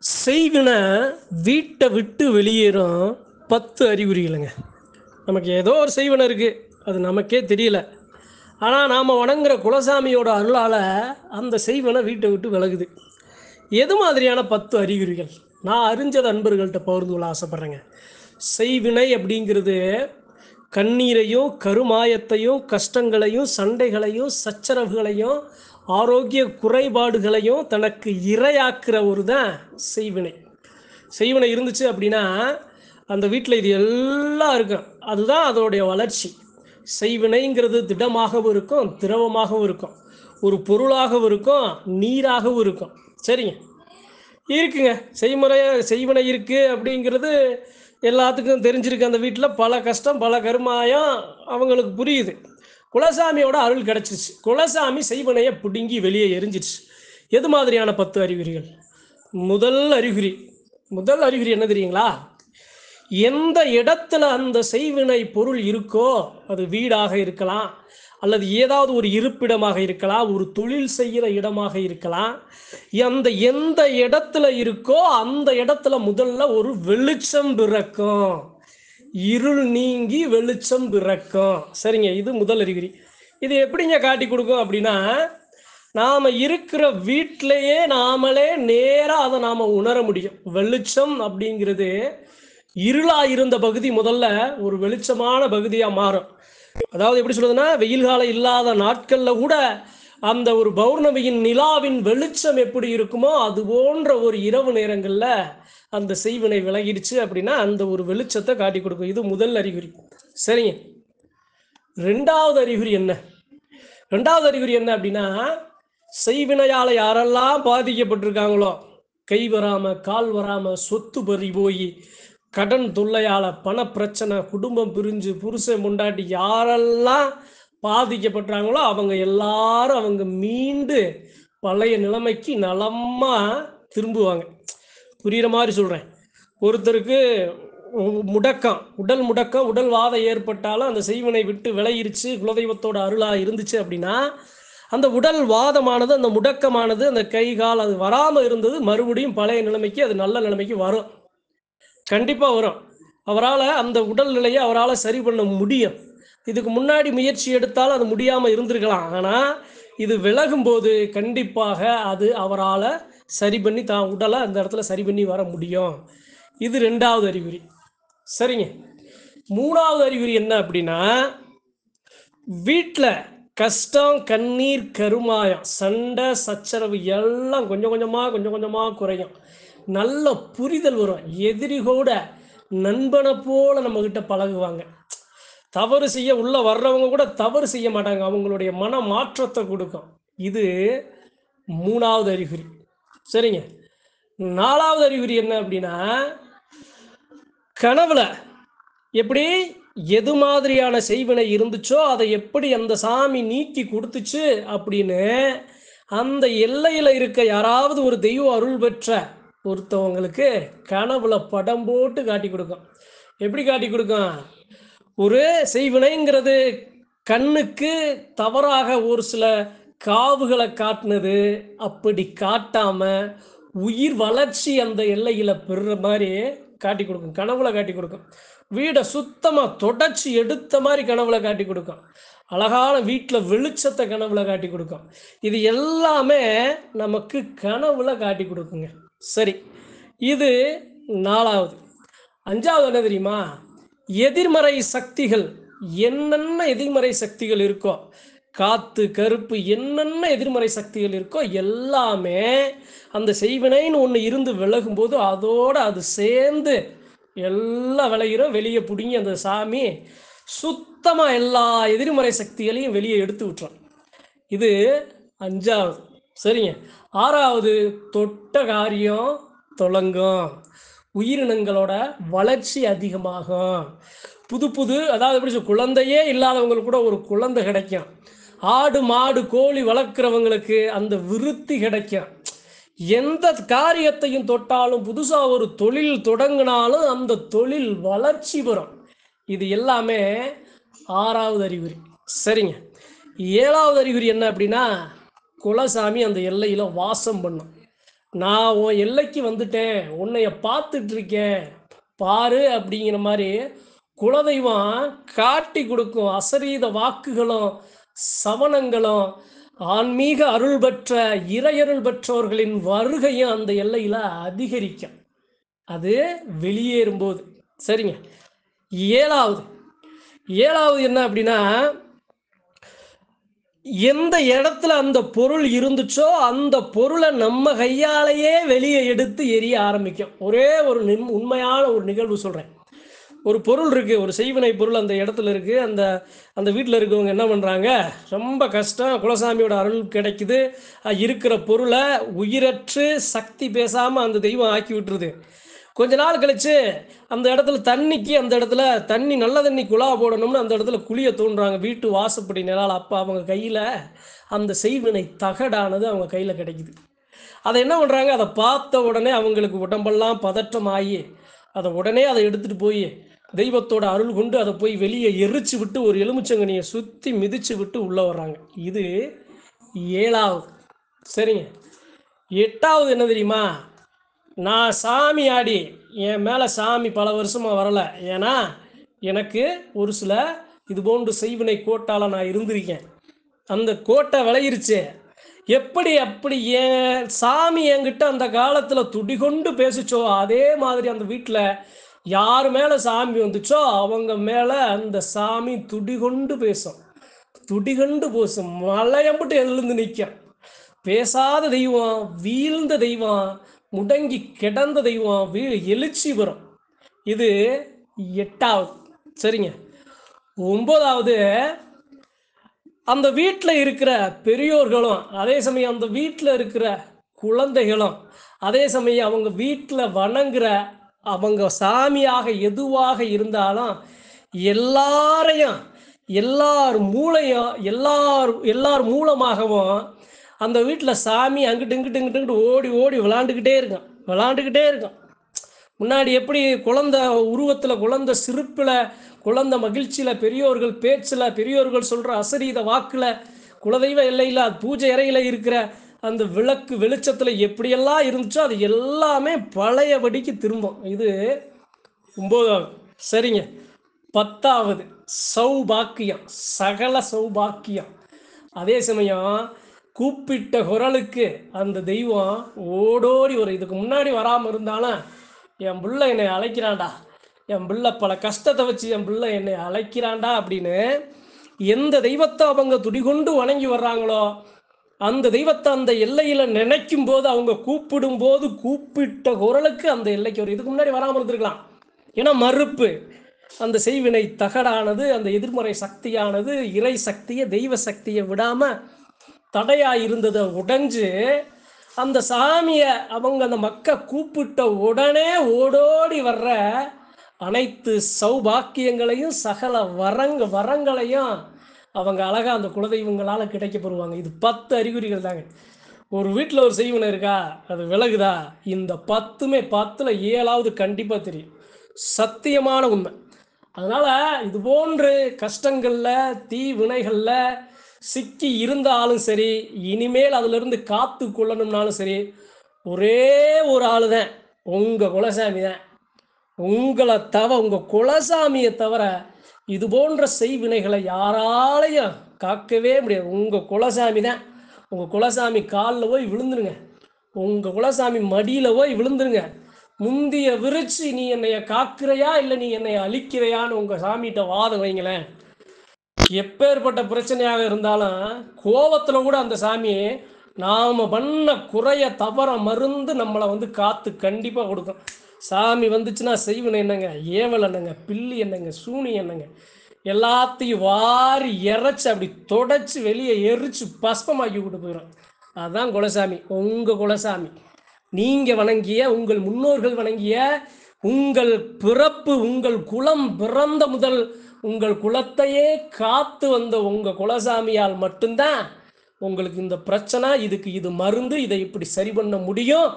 செய்வினை வீட்டை விட்டு வெளியேறும் 10 அறிகுறிகளுங்க. நமக்கு ஏதோ ஒரு செய்வினை இருக்குது, அது நமக்கே தெரியல. ஆனால் நாம் வணங்குற குலசாமியோட அருளால் அந்த செய்வினை வீட்டை விட்டு விலகுது. எது மாதிரியான 10 அறிகுறிகள் நான் அறிஞ்சது அன்பர்கள்ட்ட பகிர்ந்து கொள்ள ஆசைப்பட்றேங்க. செய்வினை அப்படிங்கிறது கண்ணீரையும் கருமாயத்தையும் கஷ்டங்களையும் சண்டைகளையும் சச்சரவுகளையும் ஆரோக்கிய குறைபாடுகளையும் தனக்கு இரையாக்குற ஒரு தான் செய்வினை. செய்வினை இருந்துச்சு அப்படின்னா அந்த வீட்டில் இது எல்லாம் இருக்கும். அதுதான் அதனுடைய வளர்ச்சி. செய்வினைங்கிறது திடமாகவும் இருக்கும், திரவமாகவும் இருக்கும், ஒரு பொருளாகவும் இருக்கும், நீராகவும் இருக்கும். சரிங்க, இருக்குங்க. செய்வினை இருக்குது அப்படிங்கிறது எல்லாத்துக்கும் தெரிஞ்சிருக்கு. அந்த வீட்டில் பல கஷ்டம் பல கருமாயம் அவங்களுக்கு புரியுது. குலசாமியோட அருள் கிடச்சிருச்சு. குலசாமி செய்வினையை பிடுங்கி வெளியே எரிஞ்சிருச்சு. எது மாதிரியான 10 அறிகுறிகள்? முதல் அறிகுறி என்ன தெரியுங்களா? எந்த இடத்துல அந்த செய்வினை பொருள் இருக்கோ, அது வீடாக இருக்கலாம், அல்லது ஏதாவது ஒரு இருப்பிடமாக இருக்கலாம், ஒரு தொழில் செய்கிற இடமாக இருக்கலாம். எந்த இடத்துல இருக்கோ அந்த இடத்துல முதல்ல ஒரு வெளிச்சம் பிறக்கும். இருள் நீங்கி வெளிச்சம் பிறக்கும். சரிங்க, இது முதல் அறிகுறி. இது எப்படிங்க காட்டி கொடுக்கும் அப்படின்னா, நாம் இருக்கிற வீட்டிலையே நாமளே நேராக அதை நாம் உணர முடியும். வெளிச்சம் அப்படிங்கிறது இருளாக இருந்த பகுதி முதல்ல ஒரு வெளிச்சமான பகுதியாக மாறும். அதாவது எப்படி சொல்றதுன்னா, வெயில் காலம் இல்லாத நாட்களில் கூட அந்த ஒரு பௌர்ணமியின் நிலாவின் வெளிச்சம் எப்படி இருக்குமோ அது போன்ற ஒரு இரவு நேரங்களில் அந்த செய்வினை விலகிடுச்சு அப்படின்னா அந்த ஒரு வெளிச்சத்தை காட்டி கொடுக்கும். இது முதல் அறிகுறி. சரிங்க, ரெண்டாவது அறிகுறி என்ன அப்படின்னா, செய்வினையால் யாரெல்லாம் பாதிக்கப்பட்டிருக்காங்களோ, கை வராமல் கால் வராமல் சொத்து பறி போய் கடன் தொல்லையால் பண பிரச்சனை, குடும்பம் பிரிஞ்சு புருஷன் முண்டாட்டி யாரெல்லாம் பாதிக்கப்பட்டாங்களோ அவங்க எல்லாரும் அவங்க மீண்டு பழைய நிலைமைக்கு நலமாக திரும்புவாங்க. புரிகிற மாதிரி சொல்கிறேன். ஒருத்தருக்கு உடல் முடக்கம் உடல் வாதம் ஏற்பட்டாலும் அந்த செய்வினை விட்டு விலகிருச்சு, குலதெய்வத்தோட அருளாக இருந்துச்சு அப்படின்னா அந்த உடல் வாதமானது, அந்த முடக்கமானது, அந்த கை கால் அது வராமல் இருந்தது மறுபடியும் பழைய நிலைமைக்கு, அது நல்ல நிலைமைக்கு வரும். கண்டிப்பாக வரும். அவரால் அந்த உடல்நிலையை அவரால் சரி பண்ண முடியும். இதுக்கு முன்னாடி முயற்சி எடுத்தாலும் அது முடியாமல் இருந்திருக்கலாம். ஆனால் இது விலகும்போது கண்டிப்பாக அது அவரால் சரி பண்ணி தான் உடலை அந்த இடத்துல சரி பண்ணி வர முடியும். இது ரெண்டாவது அறிகுறி. சரிங்க, மூணாவது அறிகுறி என்ன அப்படின்னா, வீட்டில் கஷ்டம் கண்ணீர் கருமாயம் சண்டை சச்சரவு எல்லாம் கொஞ்சம் கொஞ்சமாக குறையும். நல்ல புரிதல் வரும். எதிரிகோட நண்பனை போல நம்மக்கிட்ட பழகுவாங்க. தவறு செய்ய உள்ள வர்றவங்க கூட தவறு செய்ய மாட்டாங்க. அவங்களுடைய மன மாற்றத்தை கொடுக்கும். இது மூணாவது அறிகுறி. சரிங்க, நாலாவது அறிகுறி என்ன அப்படின்னா, கனவுல எப்படி எது மாதிரியான செய்வினை இருந்துச்சோ அதை எப்படி அந்த சாமி நீக்கி கொடுத்துச்சு அப்படின்னு அந்த எல்லையில் இருக்க யாராவது ஒரு தெய்வ அருள் பெற்ற ஒருத்தவங்களுக்கு கனவுல படம் போட்டு காட்டி கொடுக்கும். எப்படி காட்டி கொடுக்கும்? ஒரு செய்வினைங்கிறது கண்ணுக்கு தவறாக ஒரு சில காவுகளை காட்டினது அப்படி காட்டாம உயிர் வளர்ச்சி அந்த எல்லையில் பெறுற மாதிரி காட்டி கொடுக்கும். கனவுல காட்டி கொடுக்கும். வீடை சுத்தமாக தொடச்சி எடுத்த மாதிரி கனவுல காட்டி கொடுக்கும். அழகான வீட்டில் வெளிச்சத்தை கனவுல காட்டி கொடுக்கும். இது எல்லாமே நமக்கு கனவுல காட்டி கொடுக்குங்க. சரி, இது நாலாவது. அஞ்சாவது என்ன தெரியுமா? எதிர்மறை சக்திகள். என்னென்ன எதிர்மறை சக்திகள் இருக்கோ, காத்து கருப்பு என்னென்ன எதிர்மறை சக்திகள் இருக்கோ எல்லாமே அந்த செய்வினைன்னு ஒன்று இருந்து விலகும்போது அதோடு அது சேர்ந்து எல்லாம் விளையிறோம். வெளியே பிடிங்கி அந்த சாமி சுத்தமாக எல்லா எதிர்மறை சக்திகளையும் வெளியே எடுத்து விட்டுறோம். இது அஞ்சாவது. சரிங்க, ஆறாவது, தொட்ட காரியம் தொடங்கும். உயிரினங்களோட வளர்ச்சி அதிகமாகும். புது அதாவது எப்படி குழந்தையே இல்லாதவங்களுக்கு கூட ஒரு குழந்தை கிடைக்கும். ஆடு மாடு கோழி வளர்க்குறவங்களுக்கு அந்த விருத்தி கிடைக்கும். எந்த காரியத்தையும் தொட்டாலும் புதுசாக ஒரு தொழில் தொடங்கினாலும் அந்த தொழில் வளர்ச்சி பெறும். இது எல்லாமே ஆறாவது அறிகுறி. சரிங்க, ஏழாவது அறிகுறி என்ன அப்படின்னா, குலசாமி அந்த எல்லையில் வாசம் பண்ணும். நான் உன் எல்லைக்கு வந்துட்டேன், உன்னைய பார்த்துட்டு இருக்கேன் பாரு அப்படிங்கிற மாதிரி குலதெய்வம் காட்டி கொடுக்கும் அசரீத வாக்குகளும் சவனங்களும் ஆன்மீக அருள் பெற்ற இறையருள் பெற்றவர்களின் வருகையும் அந்த எல்லையில் அதிகரிக்கும். அது வெளியேறும்போது. சரிங்க. ஏழாவது ஏழாவது என்ன அப்படின்னா, எந்த இடத்துல அந்த பொருள் இருந்துச்சோ அந்த பொருளை நம்ம கையாலேயே வெளியே எடுத்து எரிய ஆரம்பிக்கும். ஒரே ஒரு உண்மையான ஒரு நிகழ்வு சொல்கிறேன். ஒரு பொருள் இருக்குது, ஒரு செய்வினை பொருள் அந்த இடத்துல இருக்குது. அந்த அந்த வீட்டில் இருக்கவங்க என்ன பண்ணுறாங்க, ரொம்ப கஷ்டம், குலசாமியோட அருள் கிடைக்குது, இருக்கிற பொருளை உயிரற்று சக்தி பேசாமல் அந்த தெய்வம் ஆக்கி விட்டுருது. கொஞ்ச நாள் கழித்து அந்த இடத்துல தண்ணிக்கு, அந்த இடத்துல தண்ணி நல்ல தண்ணி குழா போடணும்னு அந்த இடத்துல குழியை தோன்றுறாங்க, வீட்டு வாசப்படி நிலால். அப்போ அவங்க கையில் அந்த செய்வினை தகடானது அவங்க கையில் கிடைக்குது. அதை என்ன பண்ணுறாங்க, அதை பார்த்த உடனே அவங்களுக்கு உடம்பெல்லாம் பதற்றமாகி அதை எடுத்துகிட்டு போய் தெய்வத்தோட அருள் கொண்டு அதை போய் வெளியே எரிச்சு விட்டு ஒரு எலுமிச்சங்கனியை சுற்றி மிதித்து விட்டு உள்ளே வர்றாங்க. இது ஏழாவது. சரிங்க. எட்டாவது என்ன தெரியுமா, நான் சாமி ஆடி என் மேலே சாமி பல வருஷமாக வரலை. ஏன்னா எனக்கு ஒரு சில இது போன்று செய்வினை கோட்டால் நான் இருந்திருக்கேன். அந்த கோட்டை விளையிருச்சு. அப்படி என் சாமி என்கிட்ட அந்த காலத்தில் துடிகொண்டு பேசிச்சோ அதே மாதிரி அந்த வீட்டில் யார் மேலே சாமி வந்துச்சோ அவங்க மேலே அந்த சாமி துடிகொண்டு பேசும். மலையம்பட்டு எழுந்து நிற்கும். பேசாத தெய்வம், வீழ்ந்த தெய்வம், முடங்கி கிடந்த தெய்வம் எழுச்சி வரும். இது எட்டாவது. சரிங்க. ஒன்பதாவது, அந்த வீட்டில் இருக்கிற பெரியோர்களும் அதே சமயம் அந்த வீட்டில் இருக்கிற குழந்தைகளும் அதே சமயம் அவங்க வீட்டில் வணங்குற அவங்க சாமியாக எதுவாக இருந்தாலும் எல்லாரையும் எல்லார் மூலமாகவும் அந்த வீட்டில் சாமி அங்கிட்டு இங்கிட்டு ஓடி ஓடி விளாண்டுக்கிட்டே இருக்கும். முன்னாடி எப்படி குழந்தை உருவத்தில், குழந்தை சிரிப்பில், குழந்தை மகிழ்ச்சியில், பெரியோர்கள் பேச்சில், பெரியோர்கள் சொல்கிற அசரீத வாக்கில், குலதெய்வ எல்லையில் பூஜை அறையில் இருக்கிற அந்த விளக்கு வெளிச்சத்தில் எப்படியெல்லாம் இருந்துச்சோ அது எல்லாமே பழையபடிக்கு திரும்பும். இது 9வது. சரிங்க. 10வது சௌபாக்கியம், சகல சௌபாக்கியம். அதே சமயம் கூப்பிட்ட குரலுக்கு அந்த தெய்வம் ஓடோடி வரும். இதுக்கு முன்னாடி வராமல் இருந்தாலும் என் பிள்ளை என்னை அழைக்கிறான்டா, என் பிள்ளை பல கஷ்டத்தை வச்சு என் பிள்ளை என்னை அழைக்கிறான்டா அப்படின்னு எந்த தெய்வத்தை அவங்க துடிகொண்டு வணங்கி வர்றாங்களோ அந்த தெய்வத்தை அந்த எல்லையில் நினைக்கும் போது, அவங்க கூப்பிடும் போது கூப்பிட்ட குரலுக்கு அந்த எல்லைக்கு வரும். இதுக்கு முன்னாடி வராமல் இருந்திருக்கலாம். ஏன்னா மறுப்பு, அந்த செய்வினை தகடானது, அந்த எதிர்மறை சக்தியானது இறை சக்தியை, தெய்வ சக்தியை விடாமல் தடையாக இருந்ததை உடைஞ்சு அந்த சாமியை அவங்க அந்த மக்கள் கூப்பிட்ட உடனே ஓடோடி வர்ற அனைத்து சௌபாக்கியங்களையும் சகல வரங்களையும் அவங்க அழகாக அந்த குலதெய்வங்களால் கிடைக்கப்பெறுவாங்க. இது 10 அறிகுறிகள் தாங்க. ஒரு வீட்டில் ஒரு செய்வினை இருக்கா, அது விலகுதா, இந்த 10மே 10ல் 7வது கண்டிப்பாக தெரியும். சத்தியமான உண்மை. அதனால் இது போன்று கஷ்டங்களில், தீ வினைகளில் சிக்கி இருந்தாலும் சரி, இனிமேல் அதிலிருந்து காத்து கொள்ளணும்னாலும் சரி, ஒரே ஒரு ஆள் தான், உங்கள் குலசாமி தான். உங்கள் குலசாமியை தவிர இது போன்ற செய்வினைகளை யாராலையும் காக்கவே முடியாது. உங்கள் குலசாமி தான். உங்கள் குலசாமி காலில் போய் விழுந்துருங்க, உங்கள் குலசாமி மடியில் போய் விழுந்துருங்க. முந்திய விரிச்சு நீ என்னைய காக்கிறையா இல்லை நீ என்னை அழிக்கிறையான்னு உங்கள் சாமிகிட்ட வாதம் வைங்களேன். எப்பேற்பட்ட பிரச்சனையாக இருந்தாலும் கோபத்தில் கூட அந்த சாமி நாம் பண்ண குறைய தவற மருந்து நம்மளை காத்து கண்டிப்பாக கொடுக்கும். சாமி வந்துச்சுன்னா செய்வன என்னங்க, ஏவல் என்னங்க, பில்லி என்னங்க, சூனி என்னங்க, எல்லாத்தையும் வாரி இறைச்சி அப்படி தொடச்சி வெளியே எரிச்சு பஸ்பமாக்கி விட்டு போயிடும். அதுதான் குலசாமி. உங்கள் குலசாமி நீங்கள் வணங்கிய, உங்கள் முன்னோர்கள் வணங்கிய, உங்கள் பிறப்பு, உங்கள் குலம் பிறந்த முதல் உங்கள் குலத்தையே காத்து வந்த உங்கள் குலசாமியால் மட்டும்தான் உங்களுக்கு இந்த பிரச்சனை, இதுக்கு இது மருந்து, இதை இப்படி சரி பண்ண முடியும்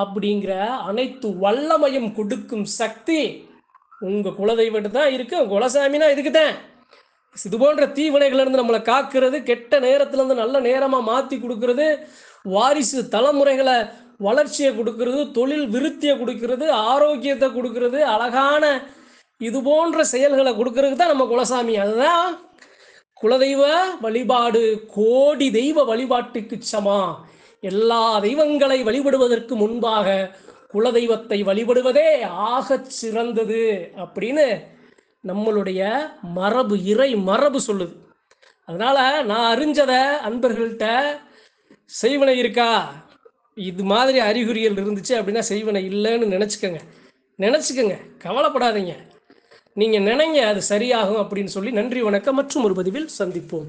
அப்படிங்கிற அனைத்து வல்லமையும் கொடுக்கும் சக்தி உங்கள் குலதெய்வத்தை தான் இருக்கு. குலசாமினா இதுக்கு தான். இது போன்ற தீவினைகளிலிருந்து நம்மளை காக்கிறது, கெட்ட நேரத்திலேருந்து நல்ல நேரமாக மாற்றி கொடுக்கறது, வாரிசு தலைமுறைகளை வளர்ச்சியை கொடுக்கறது, தொழில் விருத்தியை கொடுக்கறது, ஆரோக்கியத்தை கொடுக்கறது, அழகான இது போன்ற செயல்களை கொடுக்கறதுக்கு தான் நம்ம குலசாமி. அதுதான் குலதெய்வ வழிபாடு கோடி தெய்வ வழிபாட்டுக்கு சமா. எல்லா தெய்வங்களை வழிபடுவதற்கு முன்பாக குலதெய்வத்தை வழிபடுவதே ஆகச் சிறந்தது அப்படின்னு நம்மளுடைய மரபு, இறை மரபு சொல்லுது. அதனால் நான் அறிஞ்சதை அன்பர்கள்ட்ட செய்வனை இருக்கா, இது மாதிரி அறிகுறிகள் இருந்துச்சு அப்படின்னா செய்வனை இல்லைன்னு நினச்சிக்கங்க, கவலைப்படாதீங்க. நீங்கள் நினைங்க அது சரியாகும் அப்படின்னு சொல்லி நன்றி, வணக்கம். மற்றும் ஒரு பதிவில் சந்திப்போம்.